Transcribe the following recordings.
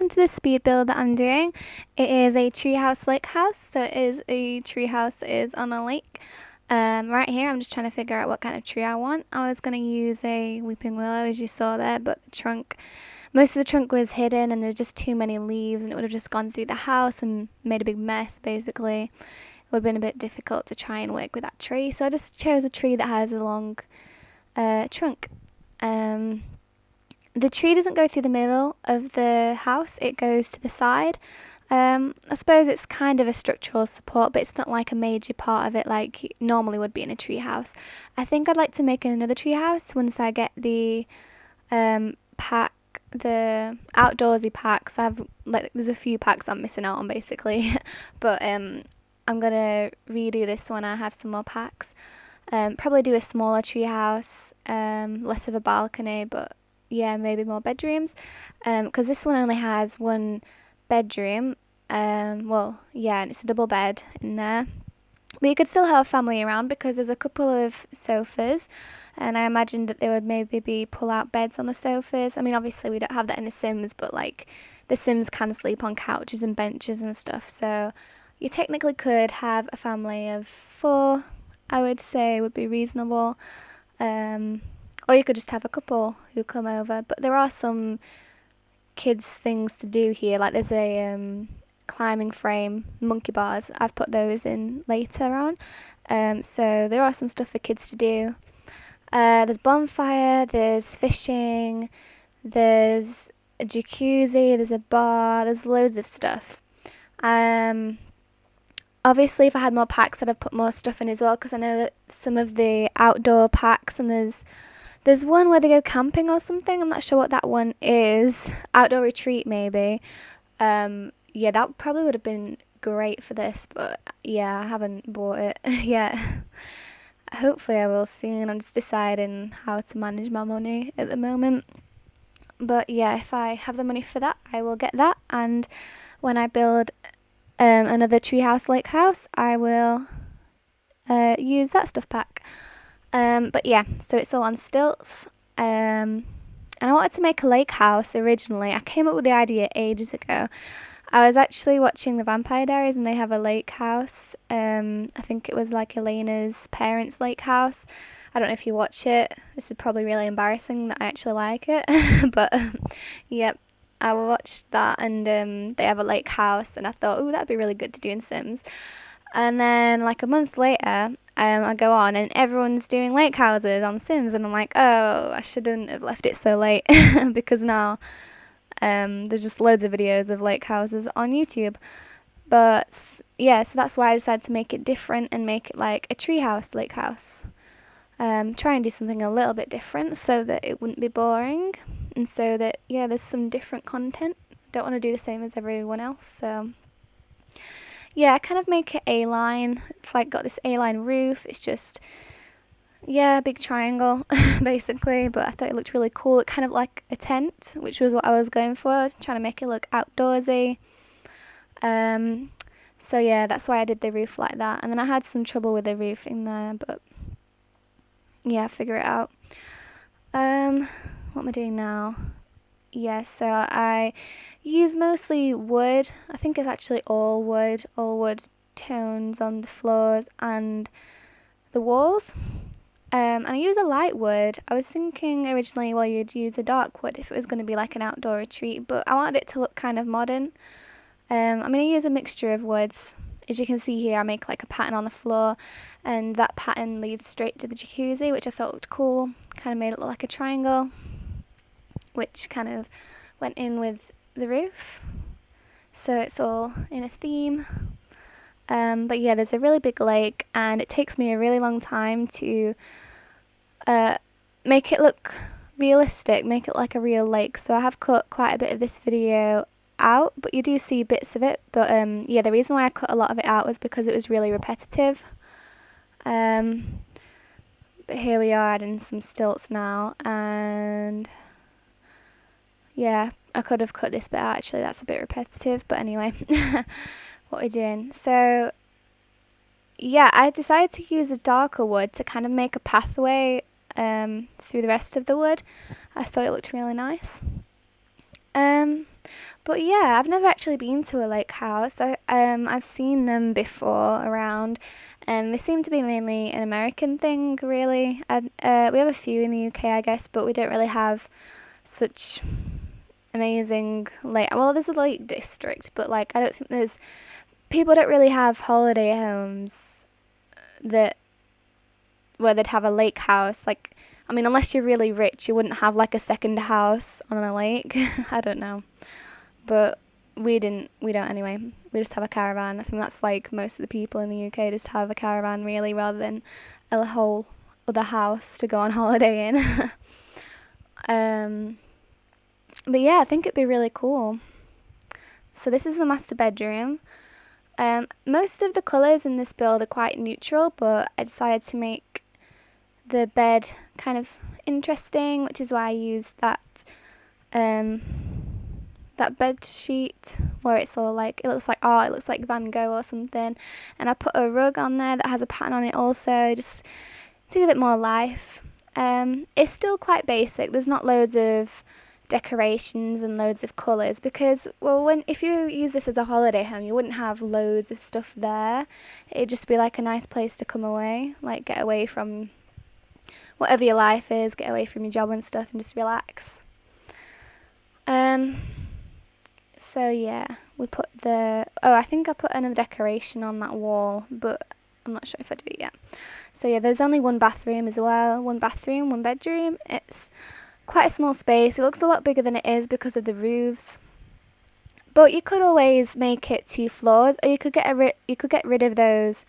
welcome to the speed build that I'm doing. It is a treehouse lake house, so it is a treehouse is on a lake. Right here I'm just trying to figure out what kind of tree I want. I was going to use a weeping willow as you saw there, but most of the trunk was hidden and there's just too many leaves and it would have just gone through the house and made a big mess basically. It would have been a bit difficult to try and work with that tree, so I just chose a tree that has a long trunk. The tree doesn't go through the middle of the house, it goes to the side. I suppose it's kind of a structural support, but it's not like a major part of it like it normally would be in a tree house. I think I'd like to make another tree house once I get the pack, the outdoorsy packs. There's a few packs I'm missing out on basically, but I'm gonna redo this when I have some more packs. Probably do a smaller tree house, less of a balcony, but yeah, maybe more bedrooms, because this one only has one bedroom. Well, yeah, and it's a double bed in there, but you could still have a family around because there's a couple of sofas, and I imagined that there would maybe be pull-out beds on the sofas. I mean, obviously we don't have that in The Sims, but like the Sims can sleep on couches and benches and stuff, so you technically could have a family of 4. I would say would be reasonable. Or you could just have a couple who come over. But there are some kids things to do here. Like there's a climbing frame, monkey bars. I've put those in later on. So there are some stuff for kids to do. There's bonfire, there's fishing, there's a jacuzzi, there's a bar, there's loads of stuff. Obviously if I had more packs I'd have put more stuff in as well, because I know that some of the outdoor packs, and there's one where they go camping or something. I'm not sure what that one is. Outdoor retreat maybe. Yeah, that probably would have been great for this, but yeah, I haven't bought it yet. Hopefully I will soon. I'm just deciding how to manage my money at the moment. But yeah, if I have the money for that, I will get that. And when I build another treehouse lake house, I will use that stuff pack. But yeah, so it's all on stilts. And I wanted to make a lake house originally. I came up with the idea ages ago. I was actually watching the Vampire Diaries and they have a lake house. I think it was like Elena's parents' lake house. I don't know if you watch it. This is probably really embarrassing that I actually like it. But yep, I watched that, and they have a lake house, and I thought, oh, that'd be really good to do in Sims. And then like a month later, I go on and everyone's doing lake houses on Sims, and I'm like, oh, I shouldn't have left it so late because now there's just loads of videos of lake houses on YouTube. But yeah, so that's why I decided to make it different and make it like a treehouse lake house. Try and do something a little bit different so that it wouldn't be boring, and so that yeah, there's some different content. Don't want to do the same as everyone else, so yeah, I kind of make it A-line. It's like got this A-line roof. It's just, yeah, a big triangle, basically. But I thought it looked really cool. It kind of like a tent, which was what I was going for, trying to make it look outdoorsy. So yeah, that's why I did the roof like that. And then I had some trouble with the roof in there, but yeah, figure it out. What am I doing now? Yeah, so I use mostly wood. I think it's actually all wood tones on the floors and the walls. And I use a light wood. I was thinking originally, well, you'd use a dark wood if it was going to be like an outdoor retreat, but I wanted it to look kind of modern. I'm going to use a mixture of woods. As you can see here, I make like a pattern on the floor, and that pattern leads straight to the jacuzzi, which I thought looked cool. Kind of made it look like a triangle, which kind of went in with the roof, so it's all in a theme. But yeah, there's a really big lake, and it takes me a really long time to make it look realistic, make it like a real lake. So I have cut quite a bit of this video out, but you do see bits of it. But yeah, the reason why I cut a lot of it out was because it was really repetitive. But here we are adding some stilts now, and yeah, I could have cut this bit out actually, that's a bit repetitive, but anyway, what we're doing. So yeah, I decided to use a darker wood to kind of make a pathway through the rest of the wood. I thought it looked really nice. But yeah, I've never actually been to a lake house. I've seen them before around, and they seem to be mainly an American thing, really. We have a few in the UK, I guess, but we don't really have such amazing lake. Well, there's a lake district, but like I don't think there's people don't really have holiday homes that where they'd have a lake house. Like, I mean, unless you're really rich, you wouldn't have like a second house on a lake. I don't know. But we don't anyway. We just have a caravan. I think that's like most of the people in the UK just have a caravan really, rather than a whole other house to go on holiday in. But yeah, I think it'd be really cool. So this is the master bedroom. Most of the colours in this build are quite neutral, but I decided to make the bed kind of interesting, which is why I used that bed sheet where it's all like, it looks like art, it looks like Van Gogh or something. And I put a rug on there that has a pattern on it also, just to give it more life. It's still quite basic. There's not loads of decorations and loads of colours because, well, if you use this as a holiday home, you wouldn't have loads of stuff there. It'd just be like a nice place to come away, like get away from whatever your life is, get away from your job and stuff and just relax. So yeah, we put I think I put another decoration on that wall, but I'm not sure if I do it yet. So yeah, there's only one bathroom as well. One bathroom, one bedroom. It's quite a small space. It looks a lot bigger than it is because of the roofs. But you could always make it 2 floors, or you could get rid of those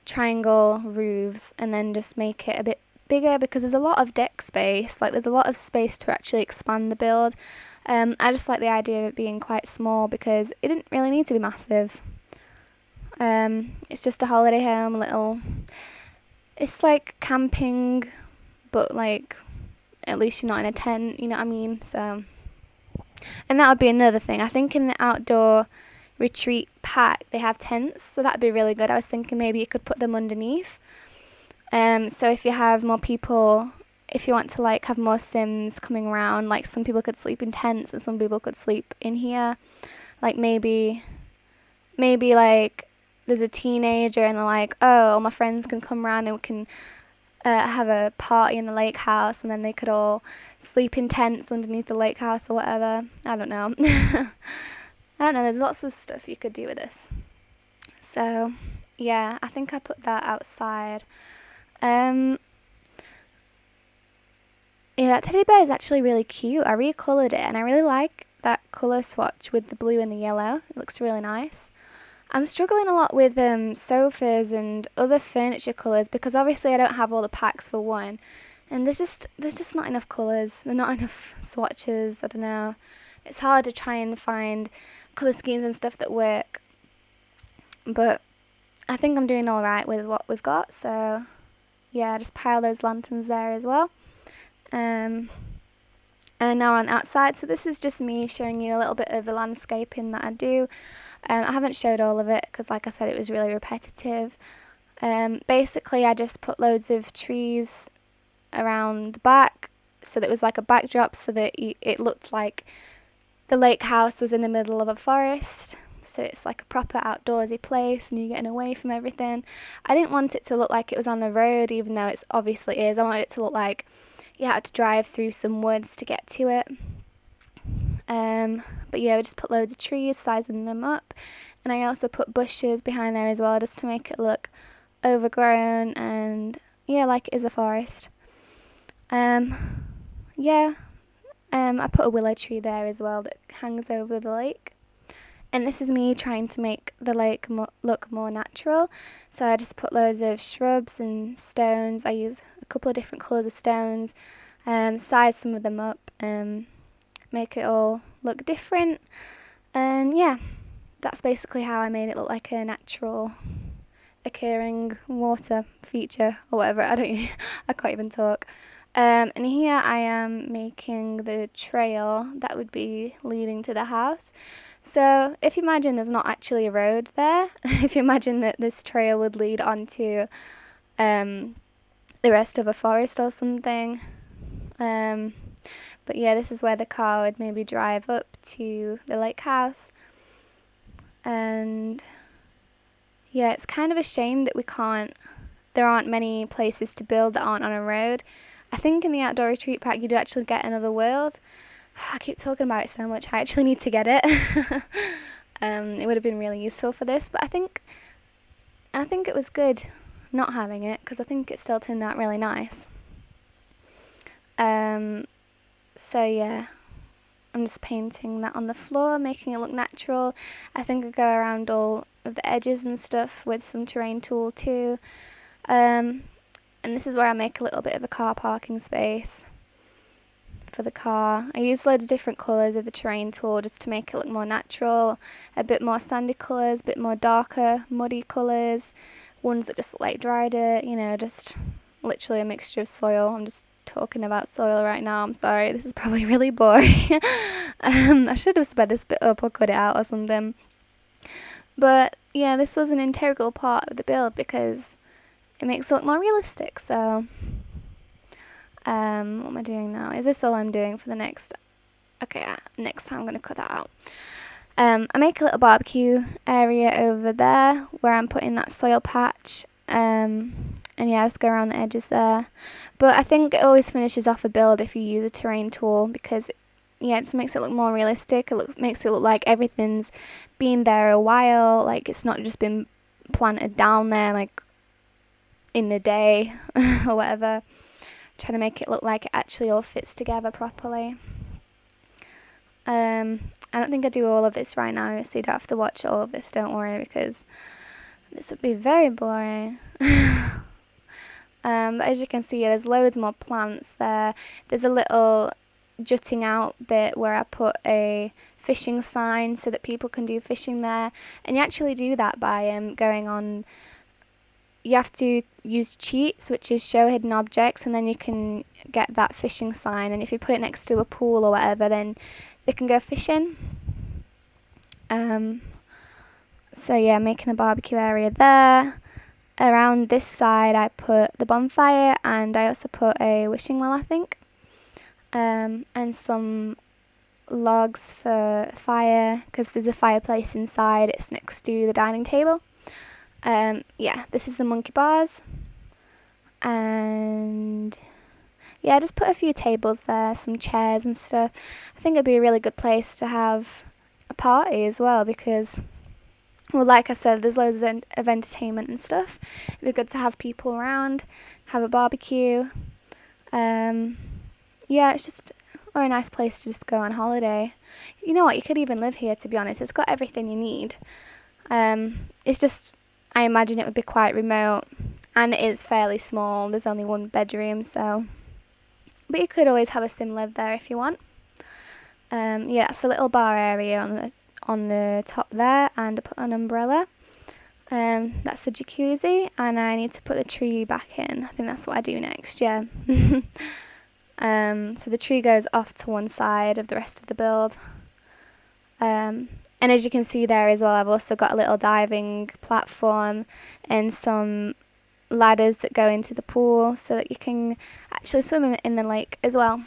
triangle roofs and then just make it a bit bigger, because there's a lot of deck space. Like, there's a lot of space to actually expand the build. I just like the idea of it being quite small because it didn't really need to be massive. It's just a holiday home, it's like camping, but like at least you're not in a tent, you know what I mean? So, and that would be another thing. I think in the outdoor retreat pack they have tents, so that'd be really good. I was thinking maybe you could put them underneath. So if you have more people, if you want to like have more Sims coming around, like some people could sleep in tents and some people could sleep in here. Like maybe like there's a teenager and they're like, oh, all my friends can come around and we can have a party in the lake house, and then they could all sleep in tents underneath the lake house or whatever. I don't know. I don't know. There's lots of stuff you could do with this. So yeah, I think I put that outside. Yeah, that teddy bear is actually really cute. I recoloured it and I really like that colour swatch with the blue and the yellow. It looks really nice. I'm struggling a lot with sofas and other furniture colours because obviously I don't have all the packs for one, and there's just not enough colours. There's not enough swatches. I don't know. It's hard to try and find colour schemes and stuff that work. But I think I'm doing all right with what we've got. So yeah, just pile those lanterns there as well. And now on outside. So this is just me showing you a little bit of the landscaping that I do. I haven't showed all of it because, like I said, it was really repetitive. Basically, I just put loads of trees around the back, so that it was like a backdrop, so that it looked like the lake house was in the middle of a forest. So it's like a proper outdoorsy place, and you're getting away from everything. I didn't want it to look like it was on the road, even though it obviously is. I wanted it to look like you had to drive through some woods to get to it. But yeah, we just put loads of trees, sizing them up, and I also put bushes behind there as well, just to make it look overgrown and yeah, like it is a forest. I put a willow tree there as well that hangs over the lake. And this is me trying to make the lake look more natural. So I just put loads of shrubs and stones. I use a couple of different colours of stones, size some of them up, make it all look different. And yeah, that's basically how I made it look like a natural occurring water feature or whatever. I can't even talk. And here I am making the trail that would be leading to the house. So if you imagine there's not actually a road there, if you imagine that this trail would lead onto the rest of a forest or something. But yeah, this is where the car would maybe drive up to the lake house. And yeah, it's kind of a shame that there aren't many places to build that aren't on a road. I think in the outdoor retreat pack you do actually get another world. I keep talking about it so much, I actually need to get it. It would have been really useful for this, but I think it was good not having it, because I think it still turned out really nice. So yeah, I'm just painting that on the floor, making it look natural. I think I go around all of the edges and stuff with some terrain tool too. And this is where I make a little bit of a car parking space for the car. I use loads of different colours of the terrain tool just to make it look more natural. A bit more sandy colours, a bit more darker, muddy colours, ones that just look like dry dirt, just literally a mixture of soil. I'm just talking about soil right now, I'm sorry, this is probably really boring. I should have sped this bit up or cut it out or something. But yeah, this was an integral part of the build because it makes it look more realistic. So what am I doing now? Is this all I'm doing for the next? Okay, next time I'm going to cut that out. I make a little barbecue area over there where I'm putting that soil patch. And yeah, just go around the edges there. But I think it always finishes off a build if you use a terrain tool, because yeah, it just makes it look more realistic. Makes it look like everything's been there a while, like it's not just been planted down there like in a day or whatever. Trying to make it look like it actually all fits together properly. I don't think I do all of this right now, so you don't have to watch all of this, don't worry, because this would be very boring. But as you can see, there's loads more plants there. There's a little jutting out bit where I put a fishing sign so that people can do fishing there. And you actually do that by going on. You have to use cheats, which is show hidden objects, and then you can get that fishing sign. And if you put it next to a pool or whatever, then they can go fishing. So yeah, making a barbecue area there. Around this side I put the bonfire, and I also put a wishing well, I think. And some logs for fire, because there's a fireplace inside. It's next to the dining table. Yeah, this is the monkey bars. And yeah, I just put a few tables there, some chairs and stuff. I think it'd be a really good place to have a party as well, because, well, like I said, there's loads of entertainment and stuff. It'd be good to have people around, have a barbecue. Yeah, it's just a nice place to just go on holiday. You know what, you could even live here, to be honest. It's got everything you need. It's just, I imagine it would be quite remote, and it is fairly small. There's only one bedroom, so. But you could always have a sim live there if you want. Yeah, it's a little bar area on the top there, and I put an umbrella. That's the jacuzzi, and I need to put the tree back in. I think that's what I do next, yeah. So the tree goes off to one side of the rest of the build. And as you can see there as well, I've also got a little diving platform and some ladders that go into the pool so that you can actually swim in the lake as well,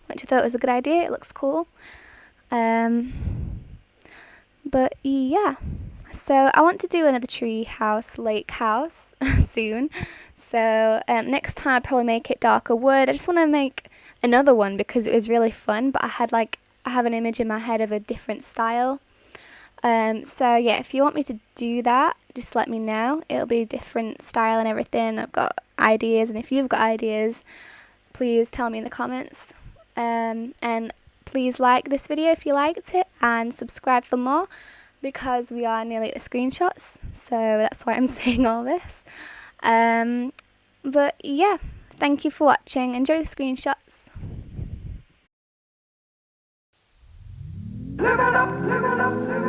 which I thought was a good idea. It looks cool. But yeah, so I want to do another tree house, lake house soon. So next time I'll probably make it darker wood. I just want to make another one because it was really fun, but I have an image in my head of a different style. So yeah, if you want me to do that, just let me know. It'll be a different style and everything. I've got ideas, and if you've got ideas, please tell me in the comments. And please like this video if you liked it, and subscribe for more, because we are nearly at the screenshots, so that's why I'm saying all this. But yeah, thank you for watching. Enjoy the screenshots. Live it up, live it up, live it up.